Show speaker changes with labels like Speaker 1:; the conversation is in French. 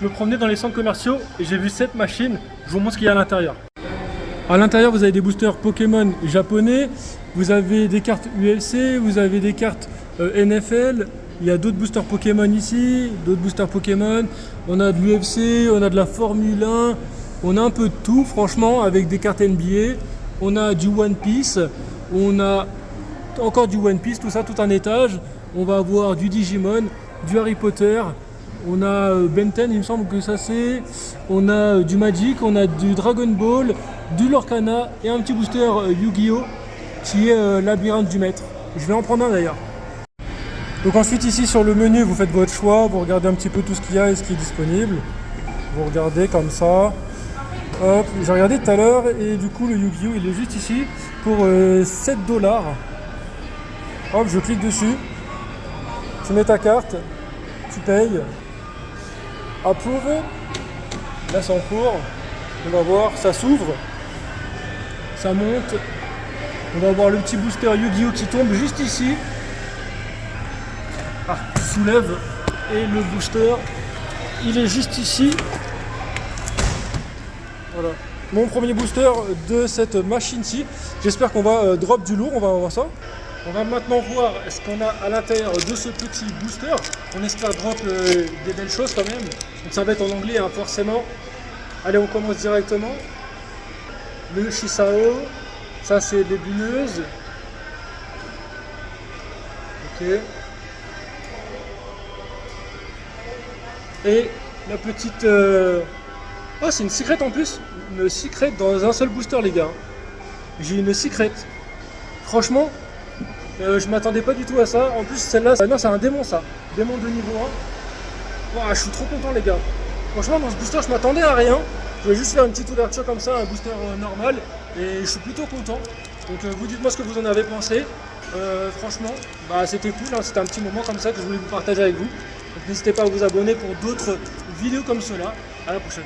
Speaker 1: Je me promenais dans les centres commerciaux et j'ai vu cette machine. Je vous montre ce qu'il y a à l'intérieur. À l'intérieur, vous avez des boosters Pokémon japonais, vous avez des cartes UFC, vous avez des cartes NFL. Il y a d'autres boosters Pokémon ici, d'autres boosters Pokémon. On a de l'UFC, on a de la Formule 1. On a un peu de tout, franchement, avec des cartes NBA. On a du One Piece. On a encore du One Piece, tout ça, tout un étage. On va avoir du Digimon, du Harry Potter. On a Ben 10, il me semble que ça c'est. On a du Magic, on a du Dragon Ball, du Lorcana et un petit booster Yu-Gi-Oh! Qui est Labyrinthe du Maître. Je vais en prendre un d'ailleurs. Donc ensuite ici sur le menu, vous faites votre choix, vous regardez un petit peu tout ce qu'il y a et ce qui est disponible. Vous regardez comme ça. Hop, j'ai regardé tout à l'heure et du coup le Yu-Gi-Oh! Il est juste ici pour 7 $. Hop, je clique dessus. Tu mets ta carte, tu payes. Approve. Là c'est en cours. On va voir, ça s'ouvre. Ça monte. On va voir le petit booster Yu-Gi-Oh! Qui tombe juste ici. Ah, soulève. Et le booster, il est juste ici. Voilà. Mon premier booster de cette machine-ci. J'espère qu'on va drop du lourd, on va voir ça. On va maintenant voir ce qu'on a à l'intérieur de ce petit booster. On espère drop des belles choses quand même. Donc ça va être en anglais hein, forcément. Allez, on commence directement. Le Chisao. Ça c'est des buneuses. Ok. Et la petite... Oh, c'est une secret en plus. Une secret dans un seul booster les gars. J'ai une secret. Franchement... je m'attendais pas du tout à ça. En plus, celle-là, non, c'est un démon ça. Démon de niveau 1. Wow, je suis trop content, les gars. Franchement, dans ce booster, je m'attendais à rien. Je vais juste faire une petite ouverture comme ça, un booster normal. Et je suis plutôt content. Donc, vous dites-moi ce que vous en avez pensé. Franchement, bah, c'était cool. Hein. C'était un petit moment comme ça que je voulais vous partager avec vous. Donc, n'hésitez pas à vous abonner pour d'autres vidéos comme cela. À la prochaine.